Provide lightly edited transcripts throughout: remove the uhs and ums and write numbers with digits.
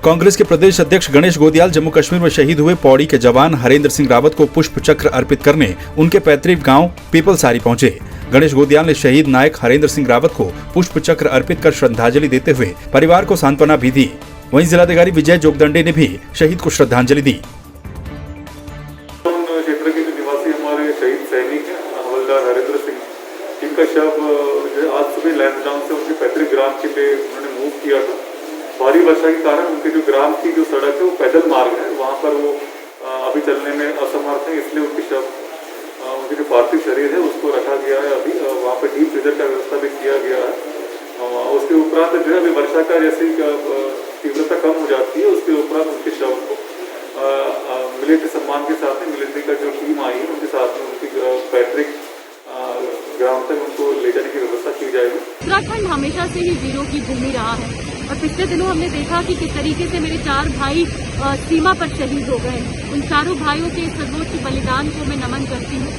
कांग्रेस के प्रदेश अध्यक्ष गणेश गोदियाल जम्मू कश्मीर में शहीद हुए पौड़ी के जवान हरेंद्र सिंह रावत को पुष्प चक्र अर्पित करने उनके पैतृक गांव पीपलसारी पहुंचे। गणेश गोदियाल ने शहीद नायक हरेंद्र सिंह रावत को पुष्प चक्र अर्पित कर श्रद्धांजलि देते हुए परिवार को सांत्वना भी दी। वहीं जिलाधिकारी विजय जोगदंडे ने भी शहीद को श्रद्धांजलि दी। क्षेत्र के निवासी हमारे शहीद सैनिक हैं हवलदार हरेंद्र सिंह, जिनका शव आज सुबह लैंसडाउन से उनके पैतृक ग्राम के लिए उन्होंने मूव किया था। भारी वर्षा के कारण उनके जो ग्राम की जो सड़क है वो पैदल मार्ग है, वहाँ पर वो अभी चलने में असमर्थ है, इसलिए उनकी शव उनकी जो पार्थिव शरीर है उसको रखा गया है। अभी वहाँ पर डीप फ्रीजर का व्यवस्था भी किया गया है। उसके उपरांत जो है अभी वर्षा का जैसी तीव्रता कम हो जाती है, उसके उपरांत उनके शव को मिलिट्री सम्मान के साथ में मिलिट्री का जो टीम आई है उनके साथ में उनकी पैतृक ग्राम तक उनको ले जाने की व्यवस्था की जाएगी। उत्तराखंड हमेशा से ही वीरों की भूमि रहा है और पिछले दिनों हमने देखा कि किस तरीके से मेरे 4 भाई सीमा पर शहीद हो गए। उन चारों भाइयों के सर्वोच्च बलिदान को मैं नमन करती हूँ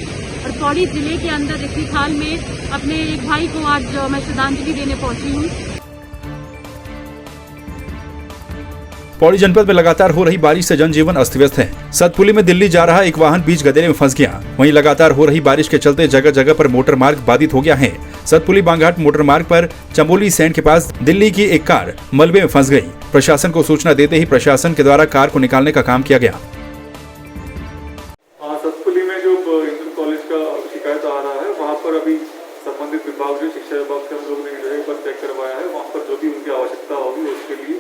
और पौड़ी जिले के अंदर रिक्तिखाल में अपने एक भाई को आज मैं श्रद्धांजलि देने पहुंची हूँ। पौड़ी जनपद में लगातार हो रही बारिश से जनजीवन अस्त व्यस्त है। सतपुली में दिल्ली जा रहा एक वाहन बीच गदेरे में फंस गया। वहीं लगातार हो रही बारिश के चलते जगह जगह पर मोटर मार्ग बाधित हो गया है। सतपुली बांघाट मोटर मार्ग पर चंबोली सैंड के पास दिल्ली की एक कार मलबे में फंस गई। प्रशासन को सूचना देते ही प्रशासन के द्वारा कार को निकालने का काम किया गया। सतपुली में जो इंटर कॉलेज का शिकायत आ रहा है, वहाँ पर अभी संबंधित विभाग जो शिक्षा विभाग से हम लोग ने जो है पर चेक करवाया है। वहाँ पर जो भी उनकी आवश्यकता होगी उसके लिए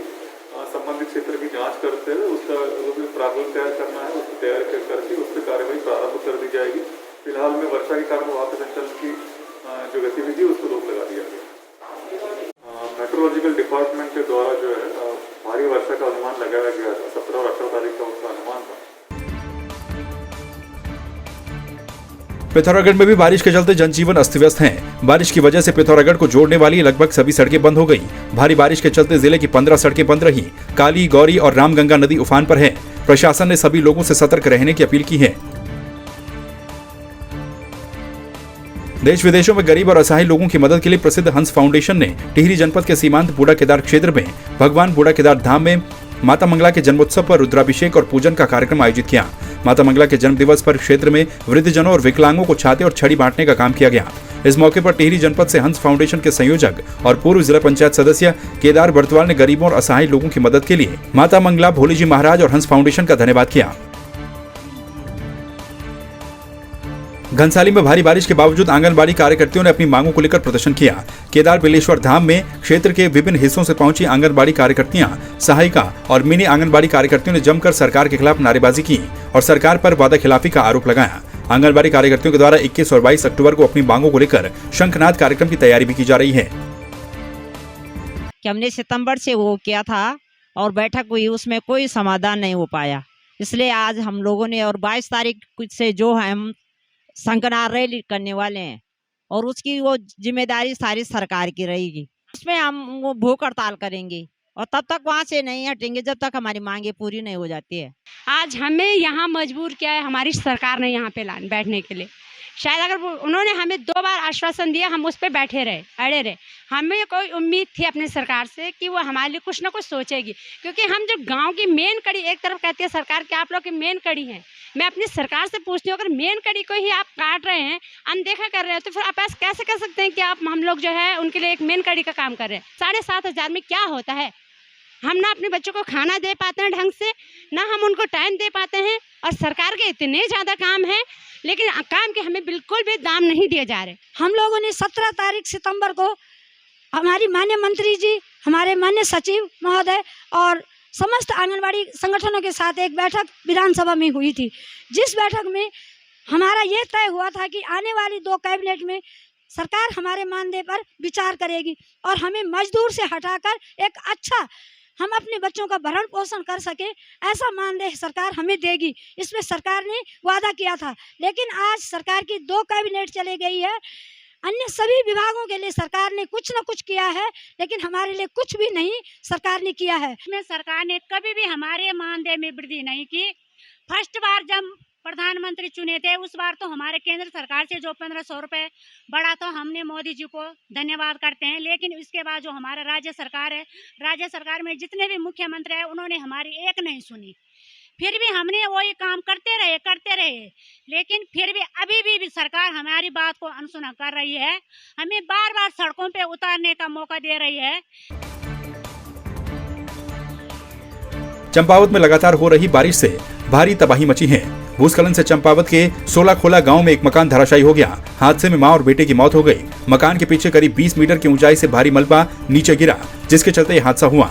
संबंधित क्षेत्र की जांच करते हैं। उसका जो प्रारूप तैयार करना है उसको तैयार करके उस पर कार्रवाई प्रारंभ कर दी जाएगी। फिलहाल में वर्षा के कारण वहाँ पे संचालन की जो गतिविधि है उसको रोक लगा दिया गया। मेट्रोलॉजिकल डिपार्टमेंट के द्वारा जो है भारी वर्षा का अनुमान लगाया गया था। 17 और 18 तारीख का उसका अनुमान था। पिथौरागढ़ में भी बारिश के चलते जनजीवन अस्त व्यस्त है। बारिश की वजह से पिथौरागढ़ को जोड़ने वाली लगभग सभी सड़कें बंद हो गई। भारी बारिश के चलते जिले की 15 सड़कें बंद रही। काली, गौरी और रामगंगा नदी उफान पर है। प्रशासन ने सभी लोगों से सतर्क रहने की अपील की है। देश विदेशों में गरीब और असहाय लोगों की मदद के लिए प्रसिद्ध हंस फाउंडेशन ने टिहरी जनपद के सीमांत बूढ़ा केदार क्षेत्र में भगवान बूढ़ा केदार धाम में माता मंगला के जन्मोत्सव पर रुद्राभिषेक और पूजन का कार्यक्रम आयोजित किया। माता मंगला के जन्म दिवस पर क्षेत्र में वृद्धजनों और विकलांगों को छाते और छड़ी बांटने का काम किया गया। इस मौके पर टिहरी जनपद से हंस फाउंडेशन के संयोजक और पूर्व जिला पंचायत सदस्य केदार बर्तवाल ने गरीबों और असहाय लोगों की मदद के लिए माता मंगला, भोली जी महाराज और हंस फाउंडेशन का धन्यवाद किया। घनसाली में भारी बारिश के बावजूद आंगनबाड़ी कार्यकर्तियों ने अपनी मांगों को लेकर प्रदर्शन किया। केदार बिलेश्वर धाम में क्षेत्र के विभिन्न हिस्सों से पहुंची आंगनबाड़ी कार्यकर्तियां, सहायिका और मिनी आंगनबाड़ी कार्यकर्तियों ने जमकर सरकार के खिलाफ नारेबाजी की और सरकार पर वादा खिलाफी का आरोप लगाया। आंगनबाड़ी कार्यकर्तियों के द्वारा 21 और 22 अक्टूबर को अपनी मांगों को लेकर शंखनाद कार्यक्रम की तैयारी भी की जा रही है। हमने सितंबर से वो किया था और बैठक हुई, उसमें कोई समाधान नहीं हो पाया। इसलिए आज हम लोगों ने और 22 तारीख से जो है हम शंखनाद रैली करने वाले हैं और उसकी वो जिम्मेदारी सारी सरकार की रहेगी। उसमें हम वो भूख हड़ताल करेंगे और तब तक वहाँ से नहीं हटेंगे जब तक हमारी मांगे पूरी नहीं हो जाती है। आज हमें यहाँ मजबूर किया है हमारी सरकार ने यहाँ पे बैठने के लिए। शायद अगर उन्होंने हमें 2 बार आश्वासन दिया, हम उस पर बैठे रहे, अड़े रहे। हमें कोई उम्मीद थी अपनी सरकार से कि वो हमारे लिए कुछ ना कुछ सोचेगी, क्योंकि हम जब गांव की मेन कड़ी एक तरफ कहती है सरकार कि आप लोग की मेन कड़ी है। मैं अपनी सरकार से पूछती हूँ, अगर मेन कड़ी को ही आप काट रहे हैं, अनदेखा कर रहे हैं, तो फिर आप ऐसा कैसे कह सकते हैं कि आप हम लोग जो है उनके लिए एक मेन कड़ी का काम कर रहे हैं। 7,500 में क्या होता है? हम ना अपने बच्चों को खाना दे पाते हैं ढंग से, ना हम उनको टाइम दे पाते हैं और सरकार के इतने ज़्यादा काम है लेकिन काम के हमें बिल्कुल भी दाम नहीं दिए जा रहे। हम लोगों ने 17 तारीख सितंबर को हमारी माननीय मंत्री जी, हमारे माननीय सचिव महोदय और समस्त आंगनबाड़ी संगठनों के साथ एक बैठक विधानसभा में हुई थी, जिस बैठक में हमारा ये तय हुआ था कि आने वाली 2 कैबिनेट में सरकार हमारे मानदेय पर विचार करेगी और हमें मजदूर से हटाकर एक अच्छा हम अपने बच्चों का भरण पोषण कर सके ऐसा मानदेय सरकार हमें देगी। इसमें सरकार ने वादा किया था, लेकिन आज सरकार की 2 कैबिनेट चली गई है। अन्य सभी विभागों के लिए सरकार ने कुछ न कुछ किया है, लेकिन हमारे लिए कुछ भी नहीं सरकार ने किया है। इसमें सरकार ने कभी भी हमारे मानदेय में वृद्धि नहीं की। फर्स्ट बार जब प्रधानमंत्री चुने थे उस बार तो हमारे केंद्र सरकार से जो 1500 रुपये बढ़ा तो हमने मोदी जी को धन्यवाद करते हैं। लेकिन इसके बाद जो हमारा राज्य सरकार है, राज्य सरकार में जितने भी मुख्यमंत्री हैं उन्होंने हमारी एक नहीं सुनी। फिर भी हमने वही काम करते रहे, लेकिन फिर भी अभी भी सरकार हमारी बात को अनसुना कर रही है। हमें बार बार सड़कों पे उतारने का मौका दे रही है। चंपावत में लगातार हो रही बारिश से भारी तबाही मची है। भूस्खलन से चंपावत के 16 खोला गांव में एक मकान धराशायी हो गया। हादसे में मां और बेटे की मौत हो गई। मकान के पीछे करीब 20 मीटर की ऊंचाई से भारी मलबा नीचे गिरा, जिसके चलते यह हादसा हुआ।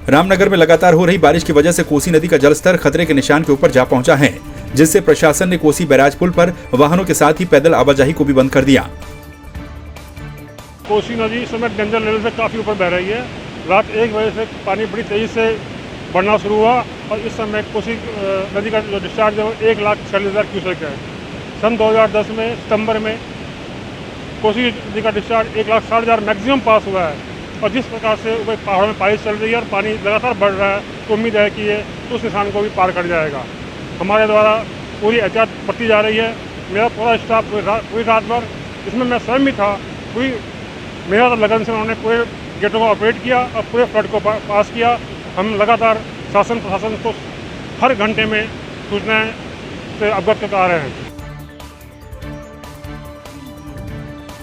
रामनगर में लगातार हो रही बारिश की वजह से कोसी नदी का जलस्तर खतरे के निशान के ऊपर जा पहुंचा है, जिससे प्रशासन ने कोसी बैराज पुल पर वाहनों के साथ ही पैदल आवाजाही को भी बंद कर दिया। कोसी नदी इस समय डेंजर लेवल से काफ़ी ऊपर बह रही है। रात 1 बजे से पानी बड़ी तेज़ी से बढ़ना शुरू हुआ और इस समय कोसी नदी का जो डिस्चार्ज है वो 1,46,000 क्यूसेक है। सन 2010 में सितंबर में कोसी नदी का डिस्चार्ज 1,60,000 मैक्सिमम पास हुआ है। और जिस प्रकार से ऊपर पहाड़ों में बारिश चल रही है और पानी लगातार बढ़ रहा है, तो उम्मीद है कि ये उस निशान को भी पार कर जाएगा। हमारे द्वारा पूरी एहतियात बरती जा रही है। मेरा पूरा स्टाफ पूरी रात भर, इसमें मैं स्वयं भी था, पूरी मेहनत और लगन से उन्होंने पूरे गेटों को ऑपरेट किया और पूरे फ्लड को पास किया। हम लगातार शासन प्रशासन को हर घंटे में सूचनाएं से अवगत करा रहे हैं।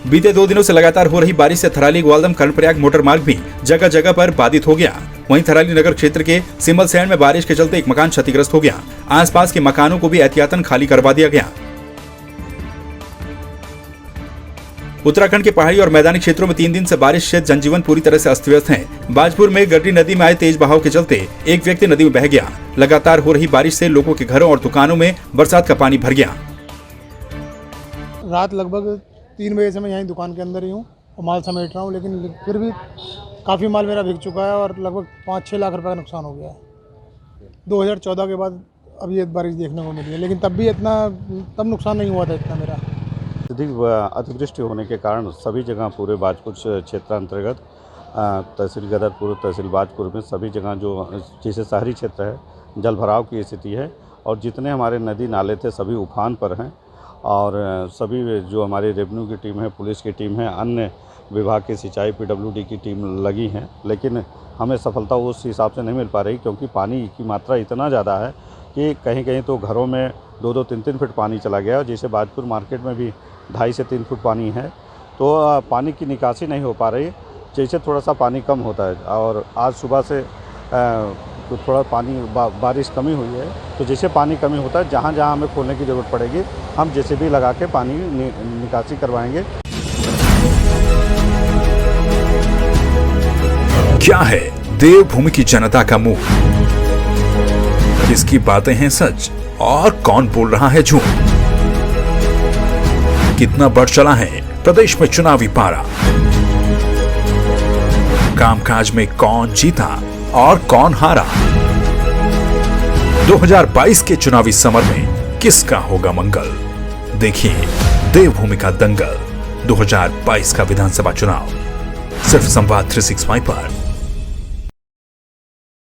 बीते 2 दिनों से लगातार हो रही बारिश से थराली ग्वालदम कर्णप्रयाग मोटर मार्ग भी जगह जगह पर बाधित हो गया। वहीं थराली नगर क्षेत्र के सिमलसैंड में बारिश के चलते एक मकान क्षतिग्रस्त हो गया। आसपास के मकानों को भी एहतियातन खाली करवा दिया गया। उत्तराखंड के पहाड़ी और मैदानी क्षेत्रों में 3 दिन से बारिश से जनजीवन पूरी तरह से अस्त व्यस्त है। बाजपुर में गड्डी नदी में आए तेज बहाव के चलते एक व्यक्ति नदी में बह गया। लगातार हो रही बारिश से लोगों के घरों और दुकानों में बरसात का पानी भर गया। रात लगभग 3 बजे से मैं यहीं दुकान के अंदर ही हूँ और माल समेट रहा हूँ, लेकिन फिर भी काफ़ी माल मेरा बिक चुका है और लगभग 5-6 लाख रुपए का नुकसान हो गया है। 2014 के बाद अब ये बारिश देखने को मिली है, लेकिन तब भी तब नुकसान नहीं हुआ था इतना मेरा। अधिक अतिवृष्टि होने के कारण सभी जगह पूरे बाजपुर क्षेत्र अंतर्गत तहसील गदरपुर, तहसील बाजपुर में सभी जगह जो जैसे शहरी क्षेत्र है जल भराव की स्थिति है और जितने हमारे नदी नाले थे सभी उफान पर हैं और सभी जो हमारी रेवेन्यू की टीम है, पुलिस की टीम है, अन्य विभाग की सिंचाई PWD की टीम लगी हैं, लेकिन हमें सफलता उस हिसाब से नहीं मिल पा रही क्योंकि पानी की मात्रा इतना ज़्यादा है कि कहीं कहीं तो घरों में 2-2, 3-3 फुट पानी चला गया और जैसे बाजपुर मार्केट में भी 2.5 से 3 फुट पानी है, तो पानी की निकासी नहीं हो पा रही। जैसे थोड़ा सा पानी कम होता है और आज सुबह से तो थोड़ा पानी बारिश कमी हुई है, तो जैसे पानी कमी होता है जहाँ जहाँ हमें खोलने की ज़रूरत पड़ेगी हम JCB लगा के पानी निकासी करवाएंगे। क्या है देवभूमि की जनता का मुंह? किसकी बातें हैं सच और कौन बोल रहा है झूठ? कितना बढ़ चला है प्रदेश में चुनावी पारा? कामकाज में कौन जीता और कौन हारा? 2022 के चुनावी समर में किसका होगा मंगल? देखिए देवभूमि का दंगल 2022 का विधानसभा चुनाव सिर्फ संवाद 365 पर।